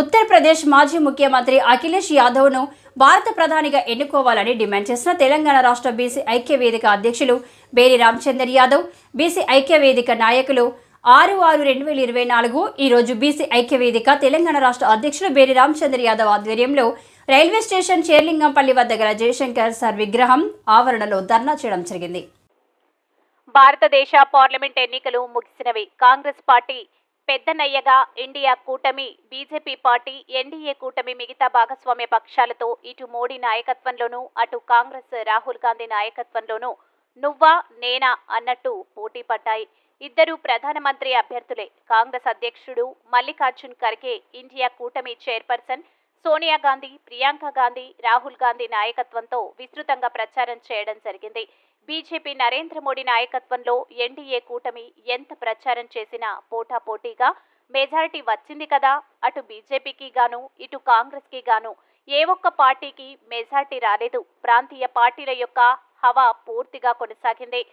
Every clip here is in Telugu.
ఉత్తరప్రదేశ్ మాజీ ముఖ్యమంత్రి అఖిలేష్ యాదవ్ను భారత ప్రధానిగా ఎన్నుకోవాలని డిమాండ్ చేసిన తెలంగాణ రాష్ట్ర బీసీ ఐక్య వేదిక అధ్యక్షులు బేరి రామచందర్ యాదవ్, బీసీ ఐక్య వేదిక నాయకులు 6/6/2024 ఈరోజు బీసీ ఐక్య వేదిక తెలంగాణ రాష్ట్ర అధ్యక్షులు బేరి రామచందర్ యాదవ్ ఆధ్వర్యంలో రైల్వే స్టేషన్ చేర్లింగంపల్లి వద్ద గల జయశంకర్ సార్ విగ్రహం ఆవరణలో ధర్నా చేయడం జరిగింది. భారతదేశ పార్లమెంట్ ఎన్నికలు ముగిసినవి. కాంగ్రెస్ పార్టీ పెద్దనయ్యగా ఇండియా కూటమి, బీజేపీ పార్టీ ఎన్డీఏ కూటమి మిగతా భాగస్వామ్య పక్షాలతో ఇటు మోడీ నాయకత్వంలోనూ అటు కాంగ్రెస్ రాహుల్ గాంధీ నాయకత్వంలోనూ నువ్వా నేనా అన్నట్టు పోటీ పడ్డాయి. ఇద్దరు ప్రధానమంత్రి అభ్యర్థులే. కాంగ్రెస్ అధ్యక్షుడు మల్లికార్జున్ ఖర్గే ఇండియా కూటమి చైర్పర్సన్ సోనియా గాంధీ, ప్రియాంక గాంధీ, రాహుల్ గాంధీ నాయకత్వంతో విస్తృతంగా ప్రచారం చేయడం జరిగింది. బీజేపీ నరేంద్ర మోడీ నాయకత్వంలో ఎన్డీఏ కూటమి ఎంత ప్రచారం చేసినా పోటాపోటీగా మెజారిటీ వచ్చింది కదా. అటు బీజేపీకి గాను ఇటు కాంగ్రెస్ కి గాను ఏ ఒక్క పార్టీకి మెజారిటీ రాలేదు. ప్రాంతీయ పార్టీల యొక్క హవా పూర్తిగా కొనసాగింది.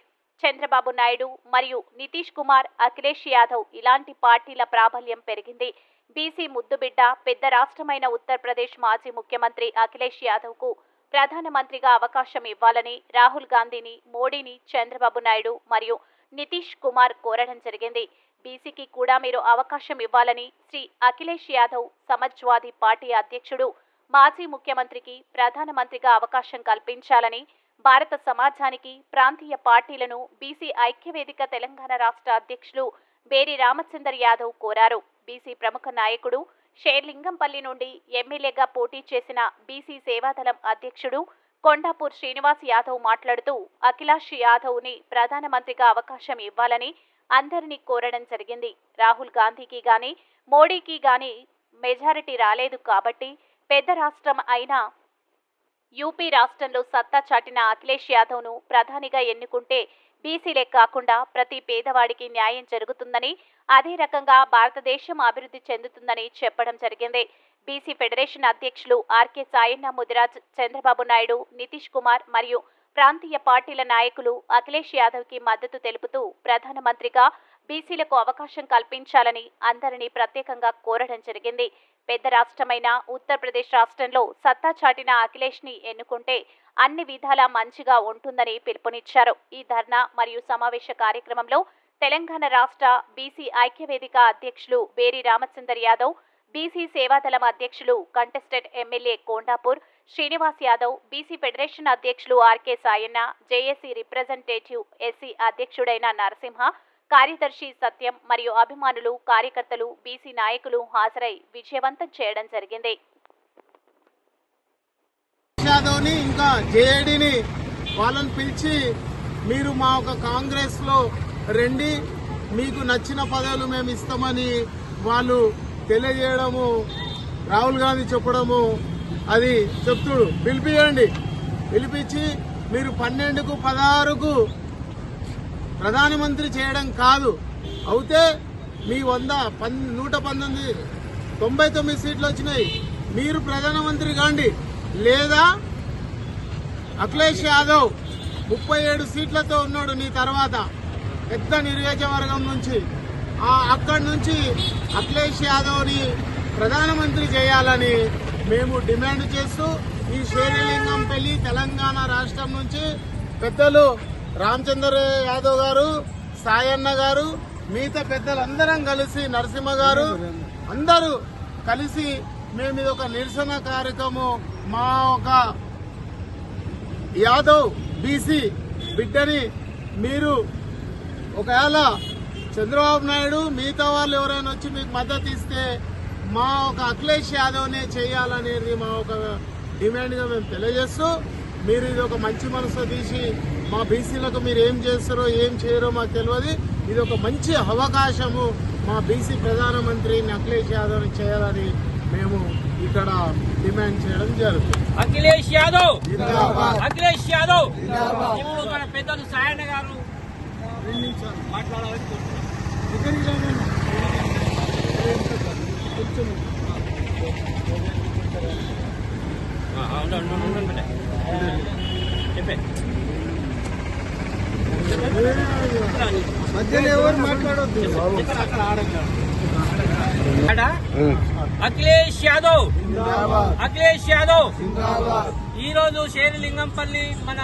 చంద్రబాబు నాయుడు మరియు నితీష్ కుమార్, అఖిలేష్ యాదవ్ ఇలాంటి పార్టీల ప్రాబల్యం పెరిగింది. బీసీ ముద్దుబిడ్డ పెద్ద రాష్ట్రమైన ఉత్తరప్రదేశ్ మాజీ ముఖ్యమంత్రి అఖిలేష్ యాదవ్ కు ప్రధానమంత్రిగా అవకాశం ఇవ్వాలని రాహుల్ గాంధీని, మోడీని చంద్రబాబు నాయుడు మరియు నితీష్ కుమార్ కోరడం జరిగింది. బీసీకి కూడా మీరు అవకాశం ఇవ్వాలని శ్రీ అఖిలేష్ యాదవ్ సమాజ్వాదీ పార్టీ అధ్యక్షుడు మాజీ ముఖ్యమంత్రికి ప్రధానమంత్రిగా అవకాశం కల్పించాలని భారత సమాజానికి, ప్రాంతీయ పార్టీలను బీసీ ఐక్యవేదిక తెలంగాణ రాష్ట్ర అధ్యక్షులు బేరి రామచందర్ యాదవ్ కోరారు. బీసీ ప్రముఖ నాయకుడు షేర్లింగంపల్లి నుండి ఎమ్మెల్యేగా పోటీ చేసిన బీసీ సేవాదళం అధ్యక్షుడు కొండాపూర్ శ్రీనివాస్ యాదవ్ మాట్లాడుతూ అఖిలేష్ యాదవ్ని ప్రధానమంత్రిగా అవకాశం ఇవ్వాలని అందరినీ కోరడం జరిగింది. రాహుల్ గాంధీకి గాని మోడీకి గాని మెజారిటీ రాలేదు కాబట్టి పెద్ద రాష్ట్రం అయిన యూపీ రాష్ట్రంలో సత్తా చాటిన అఖిలేష్ యాదవ్ను ప్రధానిగా ఎన్నుకుంటే బీసీలే కాకుండా ప్రతి పేదవాడికి న్యాయం జరుగుతుందని, అదే రకంగా భారతదేశం అభివృద్ధి చెందుతుందని చెప్పడం జరిగింది. బీసీ ఫెడరేషన్ అధ్యక్షులు ఆర్కే సాయన్న ముదిరాజ్, చంద్రబాబు నాయుడు, నితీష్ కుమార్ మరియు ప్రాంతీయ పార్టీల నాయకులు అఖిలేష్ యాదవ్కి మద్దతు తెలుపుతూ ప్రధానమంత్రిగా బీసీలకు అవకాశం కల్పించాలని అందరినీ ప్రత్యేకంగా కోరడం జరిగింది. పెద్ద రాష్ట్రమైన ఉత్తరప్రదేశ్ రాష్ట్రంలో సత్తా చాటిన అఖిలేష్ ని ఎన్నుకుంటే అన్ని విధాలా మంచిగా ఉంటుందని పిలుపునిచ్చారు. ఈ ధర్నా మరియు సమావేశ కార్యక్రమంలో తెలంగాణ రాష్ట్ర బీసీ ఐక్యవేదిక అధ్యక్షులు బేరి రామచందర్ యాదవ్, బీసీ సేవాదళం అధ్యక్షులు contested MLA Kondapur Srinivas Yadav, BC federation అధ్యక్షులు RK Sayanna, JAC representative SC అధ్యక్షుడైన నరసింహ, కార్యదర్శి సత్యం మరియు అభిమానులు, కార్యకర్తలు, బీసీ నాయకులు హాజరై విజయవంతం చేయడం జరిగింది. యాదవ్ని ఇంకా జేఏడీని వాళ్ళని పిలిచి మీరు మా ఒక కాంగ్రెస్ లో రండి, మీకు నచ్చిన పదవులు మేము ఇస్తామని వాళ్ళు తెలియజేయడము, రాహుల్ గాంధీ చెప్పడము అది చెప్తుడు. పిలిపియండి, పిలిపించి మీరు 12కు 16కు ప్రధానమంత్రి చేయడం కాదు, అయితే మీ 119 99 సీట్లు వచ్చినాయి, మీరు ప్రధానమంత్రి కాండి. లేదా అఖిలేష్ యాదవ్ 37 సీట్లతో ఉన్నాడు నీ తర్వాత పెద్ద నియోజకవర్గం నుంచి, అక్కడి నుంచి అఖిలేష్ యాదవ్ని ప్రధానమంత్రి చేయాలని మేము డిమాండ్ చేస్తూ ఈ షేర్లింగంపల్లి తెలంగాణ రాష్ట్రం నుంచి పెద్దలు రామచందర్ యాదవ్ గారు, సాయన్న గారు, మిగతా పెద్దలందరం కలిసి, నరసింహ గారు అందరూ కలిసి మేము ఇది ఒక నిరసన కార్యక్రమం, మా ఒక యాదవ్ బీసీ బిడ్డని మీరు ఒకవేళ చంద్రబాబు నాయుడు మిగతా వాళ్ళు ఎవరైనా వచ్చి మీకు మద్దతు ఇస్తే మా ఒక అఖిలేష్ యాదవ్నే చేయాలనేది మా ఒక డిమాండ్గా మేము తెలియజేస్తూ, మీరు ఇది ఒక మంచి మనసు తీసి మా బీసీలకు మీరు ఏం చేస్తారో ఏం చేయరో మాకు తెలియదు, ఇది ఒక మంచి అవకాశము మా బీసీ ప్రధానమంత్రిని అఖిలేష్ యాదవ్ని చేయాలని మేము ఇక్కడ డిమాండ్ చేయడం జరుగుతుంది. అఖిలేష్ యాదవ్, అఖిలేష్ యాదవ్. మన పెద్దలు సాయన్న గారు మాట్లాడాలని చెప్పే మధ్యలో ఎవరు మాట్లాడొద్దు. అఖిలేష్ యాదవ్ అఖిలేష్ యాదవ్ ఈ రోజు శేరిలింగంపల్లి మన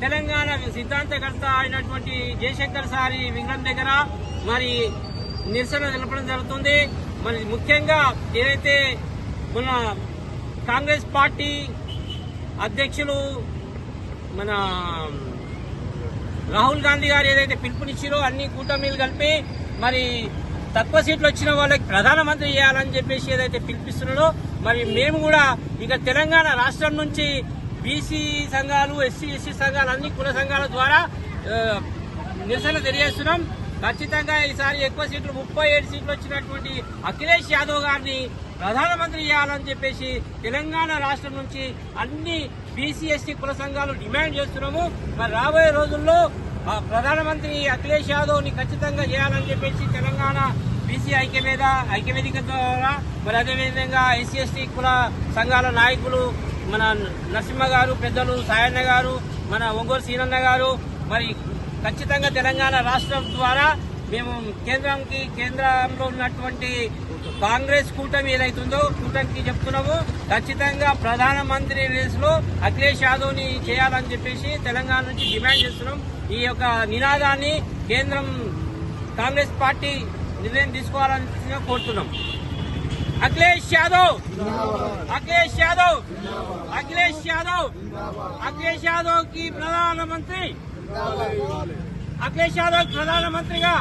తెలంగాణ సిద్ధాంతకర్త అయినటువంటి జయశంకర్ సారి విగ్రహం దగ్గర మరి నిరసన తెలపడం జరుగుతుంది. మరి ముఖ్యంగా ఏదైతే మన కాంగ్రెస్ పార్టీ అధ్యక్షులు మన రాహుల్ గాంధీ గారు ఏదైతే పిలుపునిచ్చారో అన్ని కూటమిలు కలిపి మరి తక్కువ సీట్లు వచ్చిన వాళ్ళకి ప్రధానమంత్రి చేయాలని చెప్పేసి ఏదైతే పిలిపిస్తున్నాడో మరి మేము కూడా ఇక తెలంగాణ రాష్ట్రం నుంచి బీసీ సంఘాలు, ఎస్సీ ఎస్టీ సంఘాలు, అన్ని కుల సంఘాల ద్వారా నిరసన తెలియజేస్తున్నాం. ఖచ్చితంగా ఈసారి ఎక్కువ సీట్లు 37 సీట్లు వచ్చినటువంటి అఖిలేష్ యాదవ్ గారిని ప్రధానమంత్రి చేయాలని చెప్పేసి తెలంగాణ రాష్ట్రం నుంచి అన్ని బీసీ ఎస్టీ కుల సంఘాలు డిమాండ్ చేస్తున్నాము. మరి రాబోయే రోజుల్లో ప్రధానమంత్రి అఖిలేష్ యాదవ్ ని ఖచ్చితంగా చేయాలని చెప్పేసి తెలంగాణ బీసీ ఐక్యవేదిక ద్వారా మరి అదేవిధంగా ఎస్సీ ఎస్టీ కుల సంఘాల నాయకులు మన నరసింహ గారు, పెద్దలు సాయన్న గారు, మన ఒంగోలు సీనన్న గారు మరి ఖచ్చితంగా తెలంగాణ రాష్ట్రం ద్వారా మేము కేంద్రంలో ఉన్నటువంటి కాంగ్రెస్ కూటమి ఏదైతుందో కూటమికి చెప్తున్నాము. ఖచ్చితంగా ప్రధానమంత్రి రేసులో అఖిలేష్ యాదవ్ ని చేయాలని చెప్పేసి తెలంగాణ నుంచి డిమాండ్ చేస్తున్నాం. ఈ యొక్క నినాదాన్ని కేంద్రం కాంగ్రెస్ పార్టీ నిర్ణయం తీసుకోవాలని కోరుతున్నాం. అఖిలేష్ యాదవ్ అఖిలేష్ యాదవ్ అఖిలేష్ యాదవ్ అఖిలేష్ యాదవ్ కి ప్రధానమంత్రి అఖిలేష్ యాదవ్ ప్రధానమంత్రిగా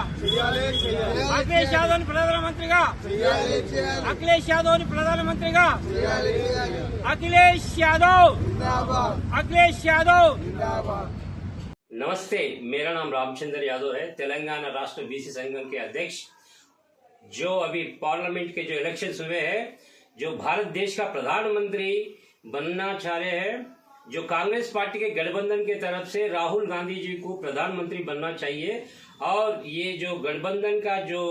అఖిలేష్ యాదవ్ ని ప్రధానమంత్రిగా అఖిలేష్ యాదవ్ ని ప్రధానమంత్రిగా అఖిలేష్ యాదవ్ అఖిలేష్ యాదవ్. नमस्ते, मेरा नाम रामचंद्र यादव है, तेलंगाना राष्ट्र बीसी संगम के अध्यक्ष। जो अभी पार्लियामेंट के जो इलेक्शंस हुए हैं, जो भारत देश का प्रधानमंत्री बनना चाह रहे हैं, जो कांग्रेस पार्टी के गठबंधन के तरफ से राहुल गांधी जी को प्रधानमंत्री बनना चाहिए और ये जो गठबंधन का जो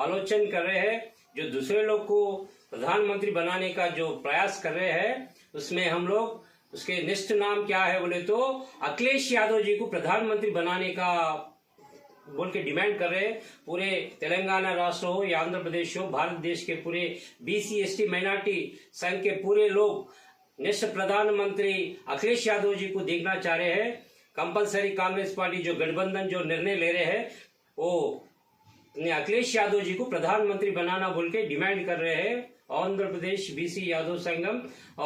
आलोचना कर रहे हैं, जो दूसरे लोग को प्रधानमंत्री बनाने का जो प्रयास कर रहे हैं, उसमें हम लोग उसके निष्ठ नाम क्या है बोले तो अखिलेश यादव जी को प्रधानमंत्री बनाने का बोल के डिमांड कर रहे हैं। पूरे तेलंगाना राष्ट्र हो या आंध्र प्रदेश हो, भारत देश के पूरे बीसी एसटी माइनॉरिटी संघ के पूरे लोग निष्ठ प्रधानमंत्री अखिलेश यादव जी को देखना चाह रहे हैं। कंपलसरी कांग्रेस पार्टी जो गठबंधन जो निर्णय ले रहे हैं वो अखिलेश यादव जी को प्रधानमंत्री बनाना बोल के डिमांड कर रहे हैं। आंध्र प्रदेश बीसी यादव संगम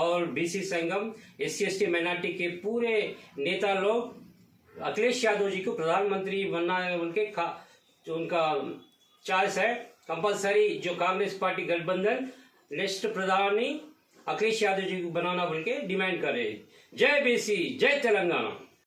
और बीसी संगम एससी एसटी माइनॉरिटी के पूरे नेता लोग अखिलेश यादव जी को प्रधानमंत्री बनना बोल के जो उनका चॉइस है। कंपलसरी जो कांग्रेस पार्टी गठबंधन नेक्स्ट प्रधानी अखिलेश यादव जी को बनाना बोल के डिमांड कर रहे हैं। जय बीसी, जय तेलंगाना।